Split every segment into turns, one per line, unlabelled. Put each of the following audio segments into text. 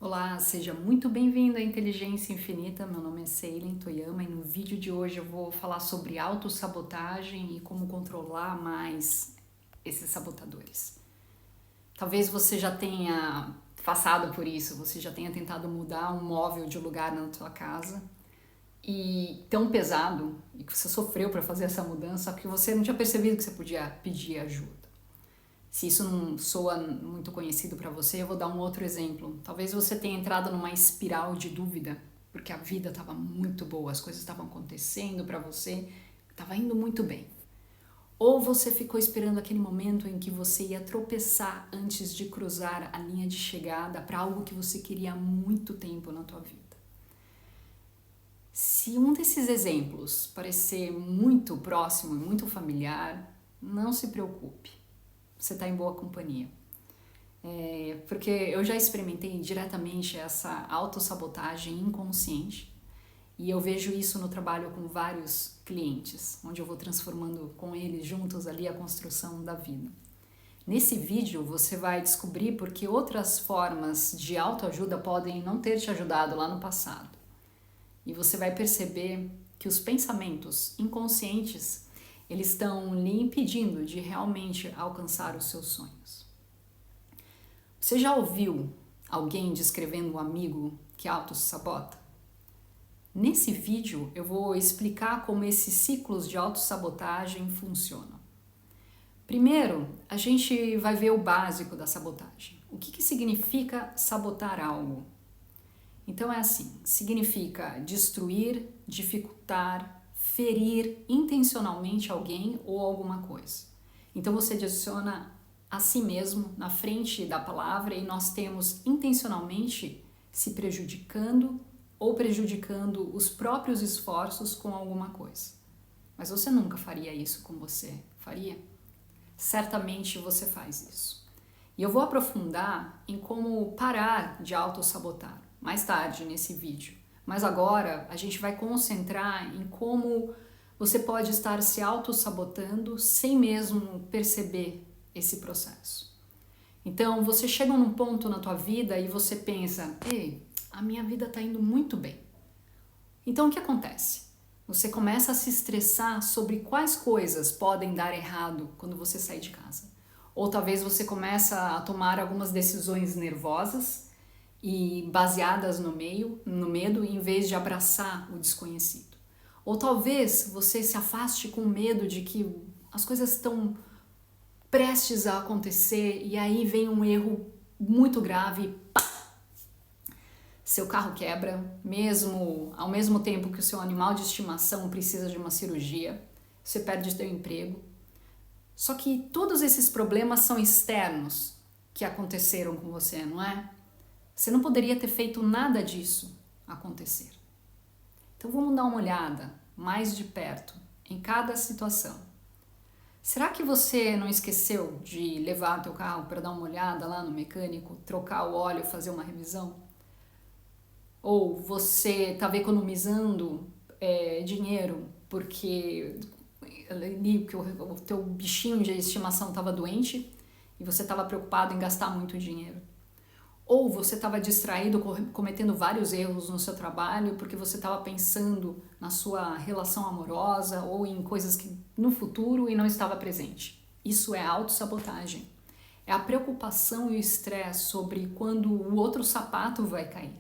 Olá, seja muito bem-vindo à Inteligência Infinita. Meu nome é Seilen Toyama e no vídeo de hoje eu vou falar sobre autossabotagem e como controlar mais esses sabotadores. Talvez você já tenha passado por isso, você já tenha tentado mudar um móvel de lugar na sua casa e tão pesado e que você sofreu para fazer essa mudança que você não tinha percebido que você podia pedir ajuda. Se isso não soa muito conhecido para você, eu vou dar um outro exemplo. Talvez você tenha entrado numa espiral de dúvida, porque a vida estava muito boa, as coisas estavam acontecendo para você, estava indo muito bem. Ou você ficou esperando aquele momento em que você ia tropeçar antes de cruzar a linha de chegada para algo que você queria há muito tempo na tua vida. Se um desses exemplos parecer muito próximo e muito familiar, não se preocupe. Você está em boa companhia. Porque eu já experimentei diretamente essa autossabotagem inconsciente e eu vejo isso no trabalho com vários clientes, onde eu vou transformando com eles juntos ali a construção da vida. Nesse vídeo você vai descobrir porque outras formas de autoajuda podem não ter te ajudado lá no passado. E você vai perceber que os pensamentos inconscientes eles estão lhe impedindo de realmente alcançar os seus sonhos. Você já ouviu alguém descrevendo um amigo que auto-sabota? Nesse vídeo eu vou explicar como esses ciclos de autossabotagem funcionam. Primeiro, a gente vai ver o básico da sabotagem. O que significa sabotar algo? Então é assim, significa destruir, dificultar, ferir intencionalmente alguém ou alguma coisa. Então você adiciona a si mesmo na frente da palavra e nós temos intencionalmente se prejudicando ou prejudicando os próprios esforços com alguma coisa. Mas você nunca faria isso com você, faria? Certamente você faz isso. E eu vou aprofundar em como parar de autossabotar mais tarde nesse vídeo. Mas agora a gente vai concentrar em como você pode estar se auto-sabotando sem mesmo perceber esse processo. Então você chega num ponto na tua vida e você pensa, ei, a minha vida está indo muito bem. Então o que acontece? Você começa a se estressar sobre quais coisas podem dar errado quando você sair de casa. Ou talvez você começa a tomar algumas decisões nervosas e baseadas no medo, em vez de abraçar o desconhecido. Ou talvez você se afaste com medo de que as coisas estão prestes a acontecer e aí vem um erro muito grave e pá! Seu carro quebra, ao mesmo tempo que o seu animal de estimação precisa de uma cirurgia, você perde seu emprego. Só que todos esses problemas são externos que aconteceram com você, não é? Você não poderia ter feito nada disso acontecer. Então vamos dar uma olhada mais de perto em cada situação. Será que você não esqueceu de levar o teu carro para dar uma olhada lá no mecânico, trocar o óleo, fazer uma revisão? Ou você estava economizando dinheiro porque o teu bichinho de estimação estava doente e você estava preocupado em gastar muito dinheiro? Ou você estava distraído, cometendo vários erros no seu trabalho porque você estava pensando na sua relação amorosa ou em coisas que no futuro e não estava presente. Isso é autossabotagem. É a preocupação e o estresse sobre quando o outro sapato vai cair.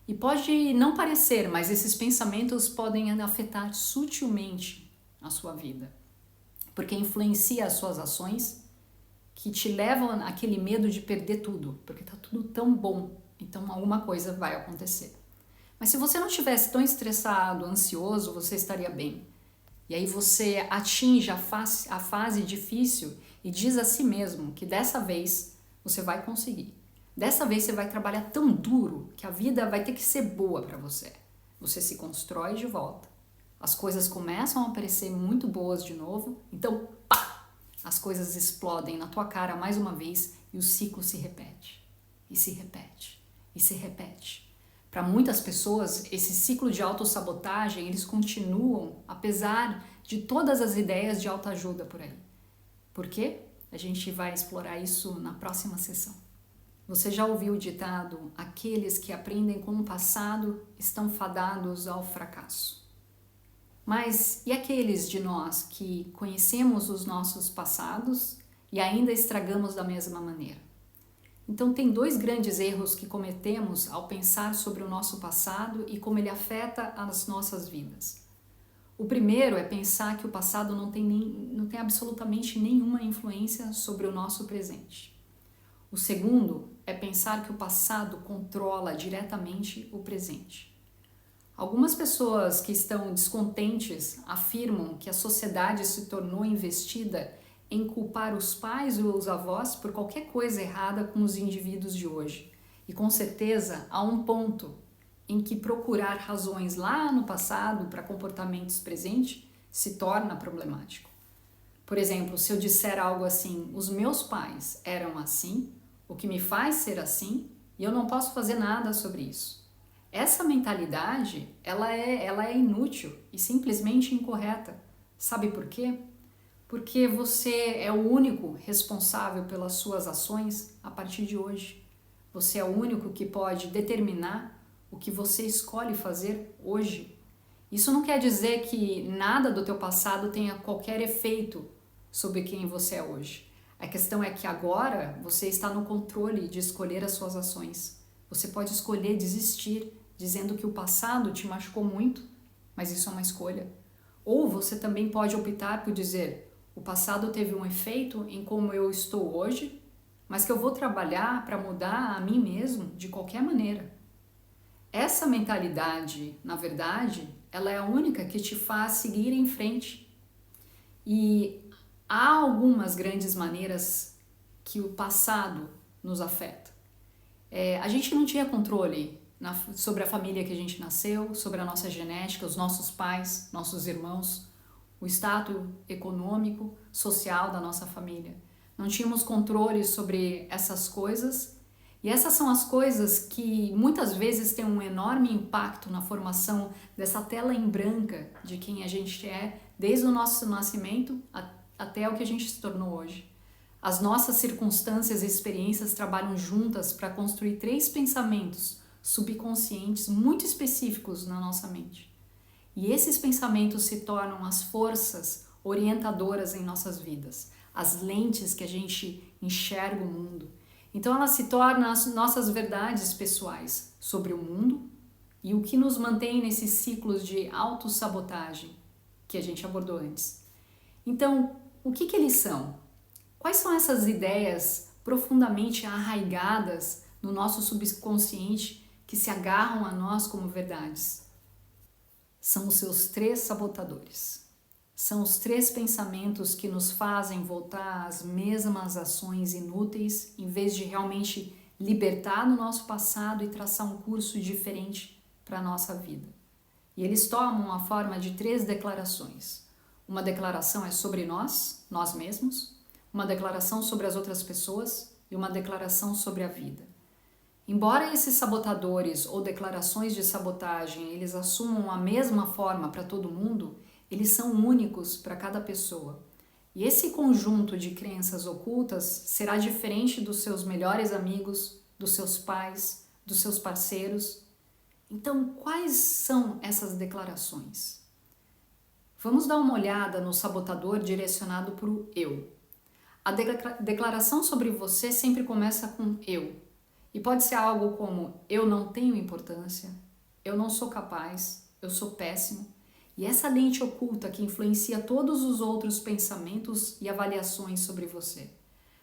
E pode não parecer, mas esses pensamentos podem afetar sutilmente a sua vida, porque influencia as suas ações que te levam àquele medo de perder tudo, porque tá tudo tão bom, então alguma coisa vai acontecer. Mas se você não estivesse tão estressado, ansioso, você estaria bem. E aí você atinge a fase difícil e diz a si mesmo que dessa vez você vai conseguir. Dessa vez você vai trabalhar tão duro que a vida vai ter que ser boa para você. Você se constrói de volta. As coisas começam a parecer muito boas de novo, então pá! As coisas explodem na tua cara mais uma vez e o ciclo se repete, e se repete, e se repete. Para muitas pessoas, esse ciclo de autossabotagem, eles continuam apesar de todas as ideias de autoajuda por aí. Por quê? A gente vai explorar isso na próxima sessão. Você já ouviu o ditado: aqueles que aprendem com o passado estão fadados ao fracasso. Mas e aqueles de nós que conhecemos os nossos passados e ainda estragamos da mesma maneira? Então tem dois grandes erros que cometemos ao pensar sobre o nosso passado e como ele afeta as nossas vidas. O primeiro é pensar que o passado não tem absolutamente nenhuma influência sobre o nosso presente. O segundo é pensar que o passado controla diretamente o presente. Algumas pessoas que estão descontentes afirmam que a sociedade se tornou investida em culpar os pais ou os avós por qualquer coisa errada com os indivíduos de hoje. E com certeza há um ponto em que procurar razões lá no passado para comportamentos presentes se torna problemático. Por exemplo, se eu disser algo assim: os meus pais eram assim, o que me faz ser assim, e eu não posso fazer nada sobre isso. Essa mentalidade, ela é inútil e simplesmente incorreta. Sabe por quê? Porque você é o único responsável pelas suas ações a partir de hoje. Você é o único que pode determinar o que você escolhe fazer hoje. Isso não quer dizer que nada do teu passado tenha qualquer efeito sobre quem você é hoje. A questão é que agora você está no controle de escolher as suas ações. Você pode escolher desistir, dizendo que o passado te machucou muito, mas isso é uma escolha. Ou você também pode optar por dizer: o passado teve um efeito em como eu estou hoje, mas que eu vou trabalhar para mudar a mim mesmo de qualquer maneira. Essa mentalidade, na verdade, ela é a única que te faz seguir em frente. E há algumas grandes maneiras que o passado nos afeta. A gente não tinha controle sobre a família que a gente nasceu, sobre a nossa genética, os nossos pais, nossos irmãos, o status econômico, social da nossa família. Não tínhamos controle sobre essas coisas, e essas são as coisas que muitas vezes têm um enorme impacto na formação dessa tela em branca de quem a gente é, desde o nosso nascimento até o que a gente se tornou hoje. As nossas circunstâncias e experiências trabalham juntas para construir 3 pensamentos subconscientes muito específicos na nossa mente. E esses pensamentos se tornam as forças orientadoras em nossas vidas, as lentes que a gente enxerga o mundo. Então elas se tornam as nossas verdades pessoais sobre o mundo e o que nos mantém nesses ciclos de autossabotagem que a gente abordou antes. Então, o que eles são? Quais são essas ideias profundamente arraigadas no nosso subconsciente que se agarram a nós como verdades? São os seus 3 sabotadores. São os 3 pensamentos que nos fazem voltar às mesmas ações inúteis em vez de realmente libertar do nosso passado e traçar um curso diferente para a nossa vida. E eles tomam a forma de 3 declarações. Uma declaração é sobre nós mesmos, uma declaração sobre as outras pessoas e uma declaração sobre a vida. Embora esses sabotadores ou declarações de sabotagem eles assumam a mesma forma para todo mundo, eles são únicos para cada pessoa. E esse conjunto de crenças ocultas será diferente dos seus melhores amigos, dos seus pais, dos seus parceiros. Então, quais são essas declarações? Vamos dar uma olhada no sabotador direcionado para o eu. A declaração sobre você sempre começa com eu. E pode ser algo como: eu não tenho importância, eu não sou capaz, eu sou péssimo. E essa lente oculta que influencia todos os outros pensamentos e avaliações sobre você.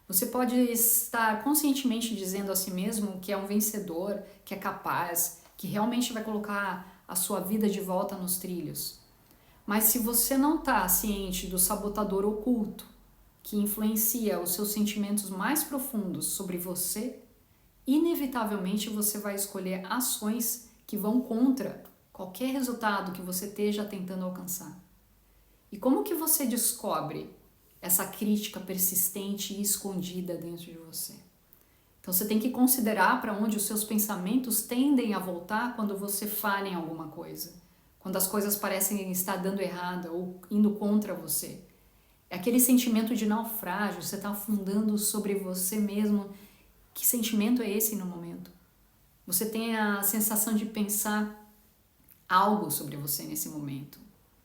Você pode estar conscientemente dizendo a si mesmo que é um vencedor, que é capaz, que realmente vai colocar a sua vida de volta nos trilhos. Mas se você não está ciente do sabotador oculto, que influencia os seus sentimentos mais profundos sobre você, inevitavelmente você vai escolher ações que vão contra qualquer resultado que você esteja tentando alcançar. E como que você descobre essa crítica persistente e escondida dentro de você? Então você tem que considerar para onde os seus pensamentos tendem a voltar quando você falha em alguma coisa, quando as coisas parecem estar dando errado ou indo contra você. É aquele sentimento de naufrágio, você está afundando sobre você mesmo Que sentimento é esse no momento? Você tem a sensação de pensar algo sobre você nesse momento.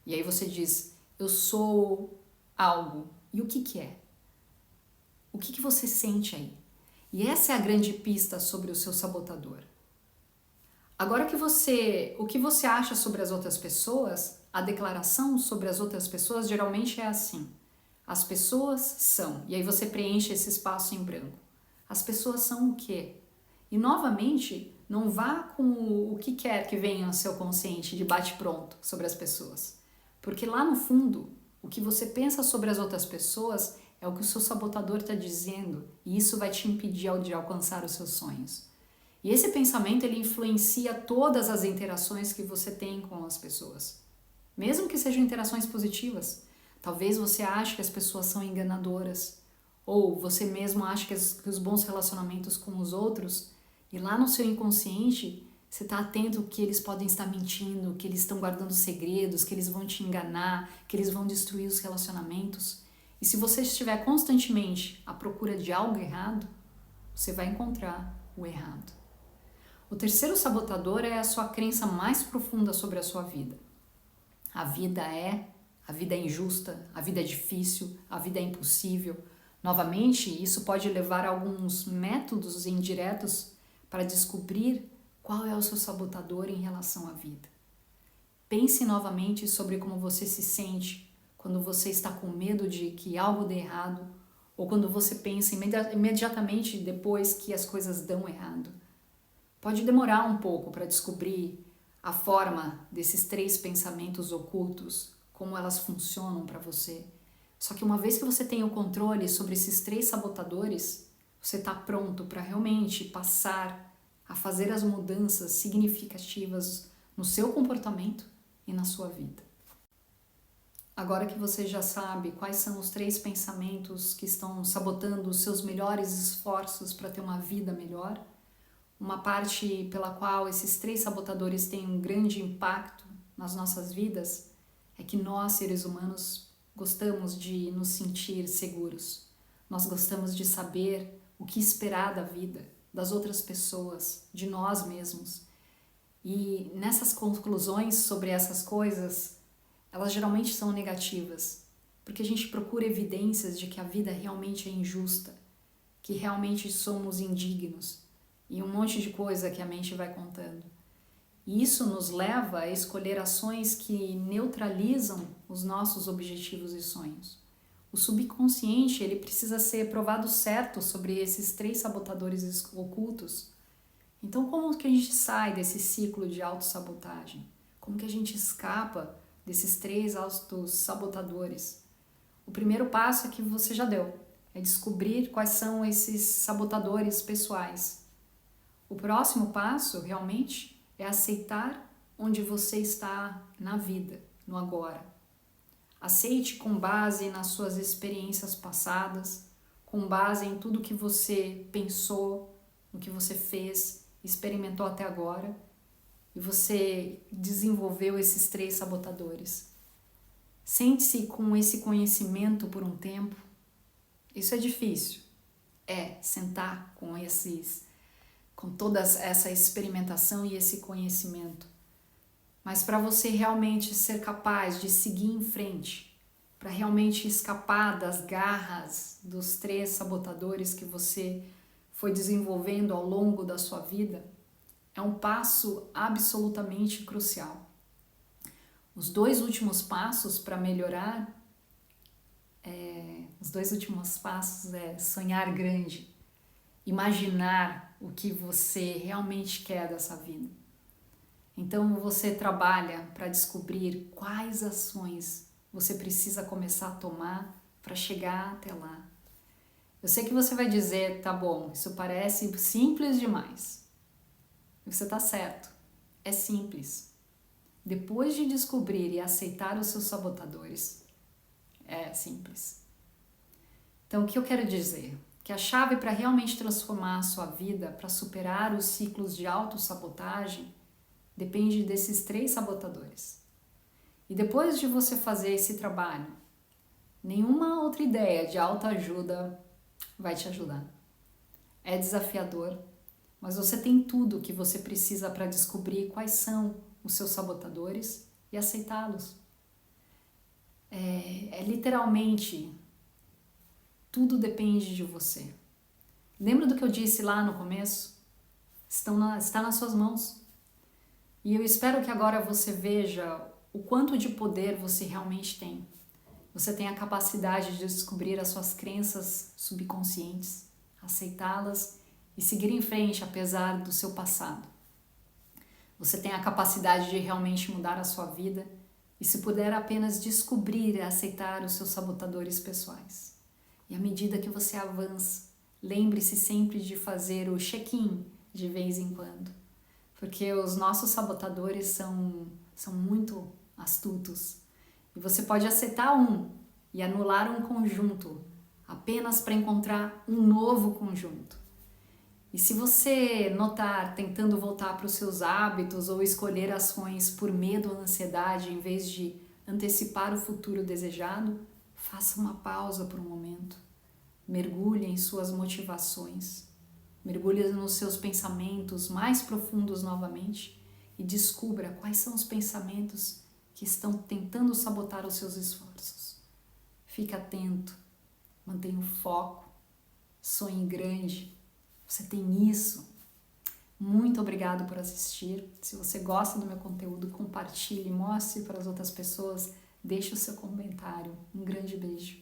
E aí você diz, eu sou algo. E o que que é? O que que você sente aí? E essa é a grande pista sobre o seu sabotador. Agora o que você acha sobre as outras pessoas, a declaração sobre as outras pessoas geralmente é assim. As pessoas são, e aí você preenche esse espaço em branco. As pessoas são o quê? E novamente, não vá com o que quer que venha ao seu consciente de bate-pronto sobre as pessoas. Porque lá no fundo, o que você pensa sobre as outras pessoas é o que o seu sabotador está dizendo, e isso vai te impedir de alcançar os seus sonhos. E esse pensamento ele influencia todas as interações que você tem com as pessoas, mesmo que sejam interações positivas. Talvez você ache que as pessoas são enganadoras, ou você mesmo acha que os bons relacionamentos com os outros, e lá no seu inconsciente você está atento que eles podem estar mentindo, que eles estão guardando segredos, que eles vão te enganar, que eles vão destruir os relacionamentos. E se você estiver constantemente à procura de algo errado, você vai encontrar o errado. O terceiro sabotador é a sua crença mais profunda sobre a sua vida. A vida é injusta, a vida é difícil, a vida é impossível. Novamente, isso pode levar a alguns métodos indiretos para descobrir qual é o seu sabotador em relação à vida. Pense novamente sobre como você se sente quando você está com medo de que algo dê errado ou quando você pensa imediatamente depois que as coisas dão errado. Pode demorar um pouco para descobrir a forma desses 3 pensamentos ocultos, como elas funcionam para você. Só que uma vez que você tem o controle sobre esses 3 sabotadores, você está pronto para realmente passar a fazer as mudanças significativas no seu comportamento e na sua vida. Agora que você já sabe quais são os 3 pensamentos que estão sabotando os seus melhores esforços para ter uma vida melhor, uma parte pela qual esses 3 sabotadores têm um grande impacto nas nossas vidas é que nós, seres humanos, gostamos de nos sentir seguros. Nós gostamos de saber o que esperar da vida, das outras pessoas, de nós mesmos. E nessas conclusões sobre essas coisas, elas geralmente são negativas, porque a gente procura evidências de que a vida realmente é injusta, que realmente somos indignos. E um monte de coisa que a mente vai contando. E isso nos leva a escolher ações que neutralizam os nossos objetivos e sonhos. O subconsciente ele precisa ser provado certo sobre esses 3 sabotadores ocultos. Então, como que a gente sai desse ciclo de autossabotagem? Como que a gente escapa desses 3 autossabotadores? O primeiro passo é que você já deu, é descobrir quais são esses sabotadores pessoais. O próximo passo, realmente, é aceitar onde você está na vida, no agora. Aceite com base nas suas experiências passadas, com base em tudo que você pensou, no que você fez, experimentou até agora, e você desenvolveu esses 3 sabotadores. Sente-se com esse conhecimento por um tempo. Isso é difícil. Sentar com toda essa experimentação e esse conhecimento. Mas para você realmente ser capaz de seguir em frente, para realmente escapar das garras dos 3 sabotadores que você foi desenvolvendo ao longo da sua vida, é um passo absolutamente crucial. Os 2 últimos passos para melhorar, os 2 últimos passos é sonhar grande, imaginar o que você realmente quer dessa vida. Então você trabalha para descobrir quais ações você precisa começar a tomar para chegar até lá. Eu sei que você vai dizer, tá bom, isso parece simples demais. E você tá certo, é simples. Depois de descobrir e aceitar os seus sabotadores, é simples. Então o que eu quero dizer? Que a chave para realmente transformar a sua vida, para superar os ciclos de autossabotagem, depende desses 3 sabotadores. E depois de você fazer esse trabalho, nenhuma outra ideia de autoajuda vai te ajudar. é desafiador, mas você tem tudo o que você precisa para descobrir quais são os seus sabotadores e aceitá-los. Literalmente, tudo depende de você. Lembra do que eu disse lá no começo? Está nas suas mãos. E eu espero que agora você veja o quanto de poder você realmente tem. Você tem a capacidade de descobrir as suas crenças subconscientes, aceitá-las e seguir em frente apesar do seu passado. Você tem a capacidade de realmente mudar a sua vida e, se puder, apenas descobrir e aceitar os seus sabotadores pessoais. E à medida que você avança, lembre-se sempre de fazer o check-in de vez em quando, porque os nossos sabotadores são muito astutos. E você pode aceitar um e anular um conjunto apenas para encontrar um novo conjunto. E se você notar tentando voltar para os seus hábitos ou escolher ações por medo ou ansiedade em vez de antecipar o futuro desejado, faça uma pausa por um momento. Mergulhe em suas motivações. Mergulhe nos seus pensamentos mais profundos novamente e descubra quais são os pensamentos que estão tentando sabotar os seus esforços. Fique atento, mantenha o foco, sonhe grande. Você tem isso. Muito obrigado por assistir. Se você gosta do meu conteúdo, compartilhe, mostre para as outras pessoas, deixe o seu comentário. Um grande beijo.